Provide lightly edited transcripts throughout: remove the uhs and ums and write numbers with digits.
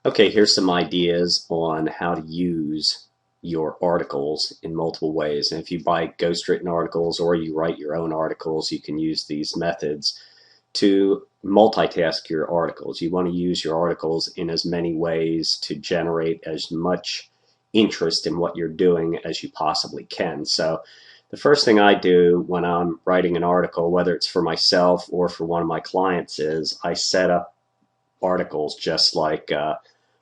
Okay, here's some ideas on how to use your articles in multiple ways. And if you buy ghostwritten articles or you write your own articles, you can use these methods to multitask your articles. You want to use your articles in as many ways to generate as much interest in what you're doing as you possibly can. So the first thing I do when I'm writing an article, whether it's for myself or for one of my clients, is I set up articles just like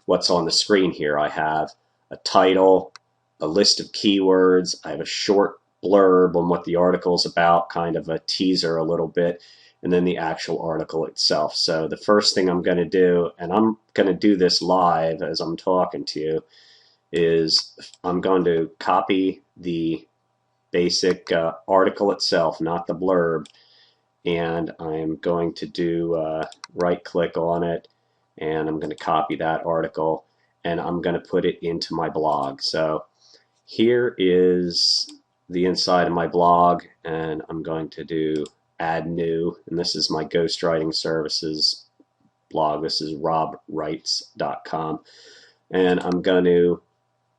what's on the screen here. I have a title, a list of keywords, I have a short blurb on what the article is about, kind of a teaser a little bit, and then the actual article itself. So the first thing I'm going to do, and I'm going to do this live as I'm talking to you, is I'm going to copy the basic article itself, not the blurb, and I'm going to do right click on it, and I'm going to copy that article and I'm going to put it into my blog. So here is the inside of my blog, and I'm going to do add new, and this is my ghostwriting services blog. This is robwrites.com, and I'm going to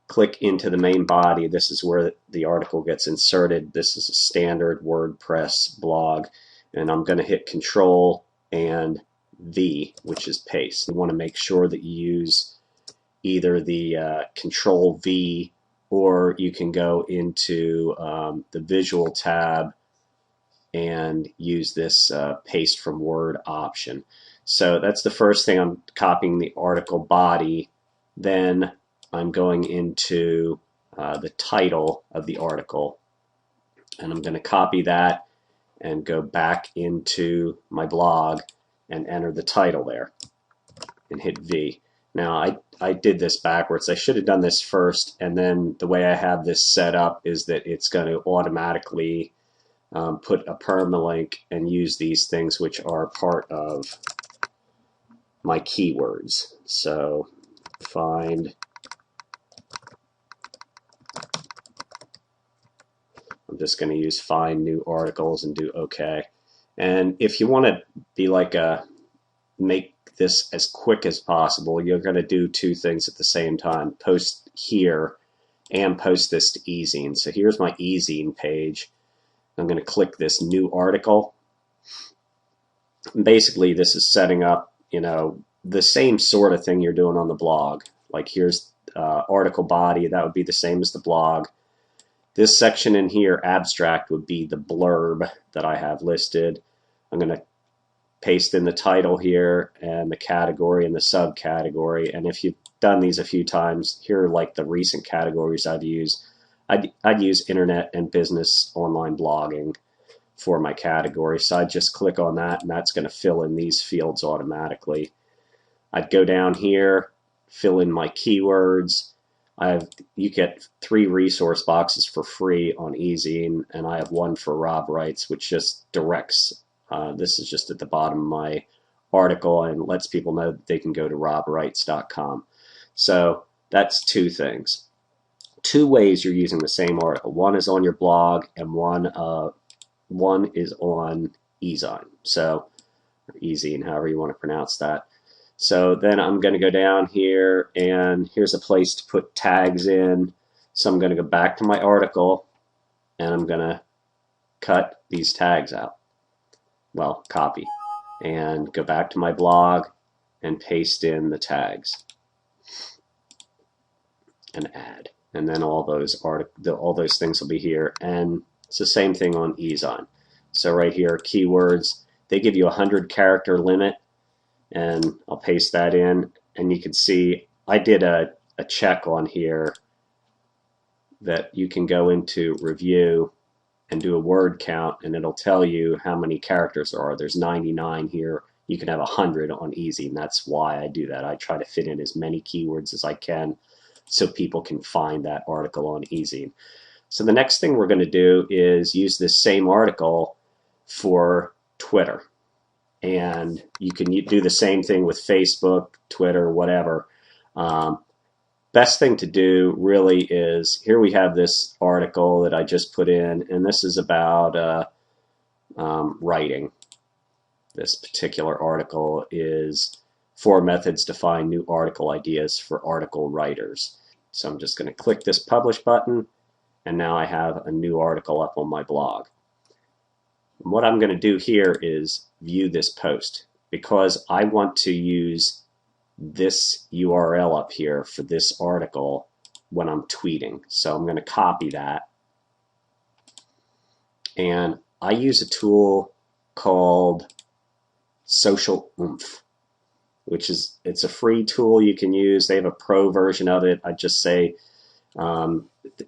click into the main body. This is where the article gets inserted. This is a standard WordPress blog, and I'm going to hit Control and V, which is paste. You want to make sure that you use either the Control V, or you can go into the Visual tab and use this Paste from Word option. So that's the first thing. I'm copying the article body. Then I'm going into the title of the article, and I'm going to copy that and go back into my blog and enter the title there and hit V. Now I did this backwards. I should have done this first, and then the way I have this set up is that it's going to automatically put a permalink and use these things which are part of my keywords. So find, I'm just going to use find new articles and do OK. And if you want to be like make this as quick as possible, you're going to do two things at the same time: post here and post this to eZine. So here's my eZine page. I'm going to click this new article. And basically, this is setting up, the same sort of thing you're doing on the blog. Like here's article body, that would be the same as the blog. This section in here, abstract, would be the blurb that I have listed. I'm going to paste in the title here and the category and the subcategory. And if you've done these a few times, here are like the recent categories I've used. I'd use internet and business online blogging for my category. So I'd just click on that, and that's going to fill in these fields automatically. I'd go down here, fill in my keywords. You get 3 resource boxes for free on eZine, and I have one for Rob Writes, which just directs. This is just at the bottom of my article and lets people know that they can go to robwrites.com. So that's 2 things. 2 ways you're using the same article. One is on your blog, and one is on eZine. So, or eZine, however you want to pronounce that. So then I'm going to go down here, and here's a place to put tags in. So I'm going to go back to my article, and I'm going to cut these tags out. Well, copy, and go back to my blog and paste in the tags and add. And then all those things will be here. And it's the same thing on eZine. So right here, keywords, they give you a 100-character limit, and I'll paste that in, and you can see I did a check on here that you can go into review and do a word count, and it'll tell you how many characters there are. There's 99 here. You can have 100 on eZine. That's why I do that. I try to fit in as many keywords as I can so people can find that article on eZine. So the next thing we're going to do is use this same article for Twitter. And you can do the same thing with Facebook, Twitter, whatever. Best thing to do really is, here we have this article that I just put in, and this is about writing. This particular article is 4 methods to find new article ideas for article writers. So I'm just going to click this publish button, and now I have a new article up on my blog. And what I'm going to do here is view this post, because I want to use this URL up here for this article when I'm tweeting. So I'm going to copy that, and I use a tool called Social Oomph, which is, it's a free tool you can use. They have a pro version of it. I just say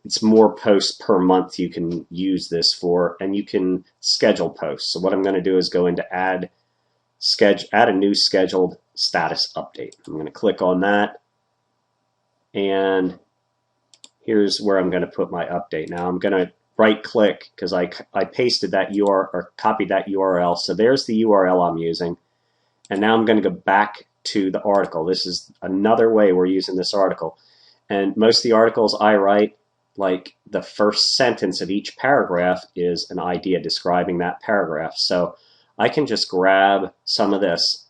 it's more posts per month you can use this for, and you can schedule posts. So what I'm going to do is go into add a new scheduled status update. I'm going to click on that, and here's where I'm going to put my update. Now I'm going to right click, because I pasted that URL or copied that URL. So there's the URL I'm using, and now I'm going to go back to the article. This is another way we're using this article. And most of the articles I write, like the first sentence of each paragraph is an idea describing that paragraph. So I can just grab some of this.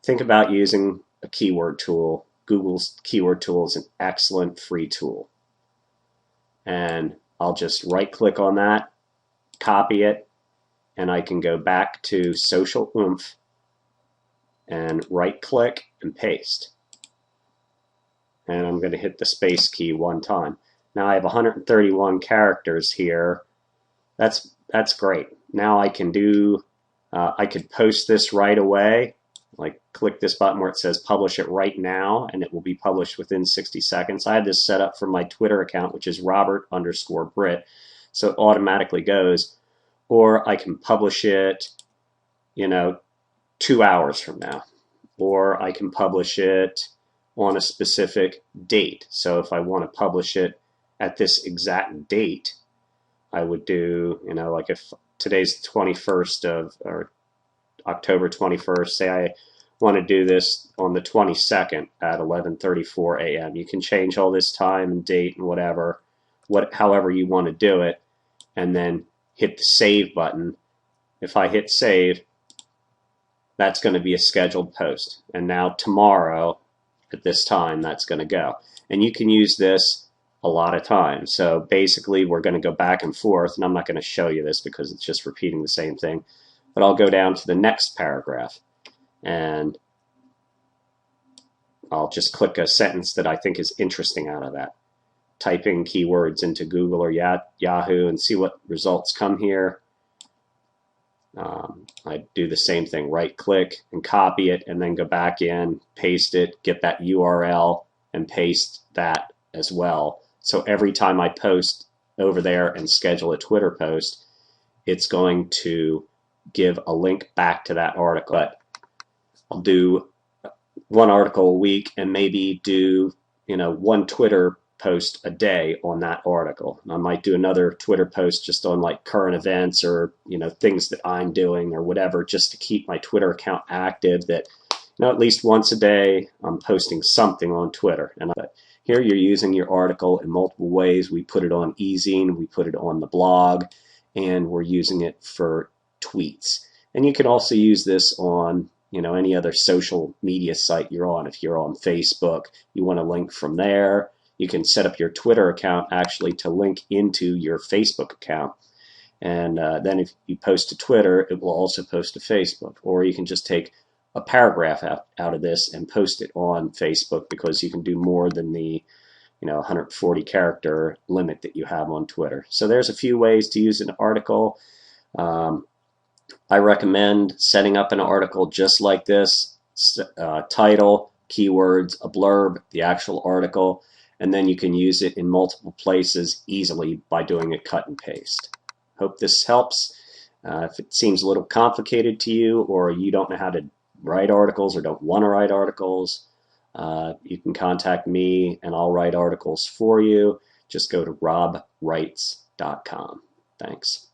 Think about using a keyword tool. Google's keyword tool is an excellent free tool. And I'll just right click on that, copy it, and I can go back to Social Oomph and right click and paste. And I'm going to hit the space key one time. Now I have 131 characters here. That's great. Now I can do, I could post this right away. Like click this button where it says publish it right now, and it will be published within 60 seconds. I have this set up for my Twitter account, which is Robert_Britt, so it automatically goes. Or I can publish it, 2 hours from now. Or I can publish it on a specific date. So if I want to publish it at this exact date, I would do, like if today's the 21st or October 21st, say I want to do this on the 22nd at 11:34 a.m. You can change all this time and date and however you want to do it, and then hit the save button. If I hit save, that's going to be a scheduled post. And now tomorrow at this time, that's going to go. And you can use this a lot of times. So basically, we're going to go back and forth, and I'm not going to show you this because it's just repeating the same thing. But I'll go down to the next paragraph, and I'll just click a sentence that I think is interesting out of that. Typing keywords into Google or Yahoo and see what results come here. I do the same thing, right click and copy it, and then go back in, paste it, get that URL and paste that as well. So every time I post over there and schedule a Twitter post, it's going to give a link back to that article. But I'll do one article a week and maybe do, one Twitter post a day on that article. I might do another Twitter post just on like current events or things that I'm doing or whatever, just to keep my Twitter account active, that at least once a day I'm posting something on Twitter. And here you're using your article in multiple ways. We put it on eZine, we put it on the blog, and we're using it for tweets. And you can also use this on any other social media site you're on. If you're on Facebook, you want to link from there. You can set up your Twitter account actually to link into your Facebook account. And then if you post to Twitter, it will also post to Facebook. Or you can just take a paragraph out of this and post it on Facebook, because you can do more than the 140 character limit that you have on Twitter. So there's a few ways to use an article. I recommend setting up an article just like this, title, keywords, a blurb, the actual article, and then you can use it in multiple places easily by doing a cut and paste. Hope this helps. If it seems a little complicated to you, or you don't know how to write articles or don't want to write articles, you can contact me and I'll write articles for you. Just go to robwrites.com. Thanks.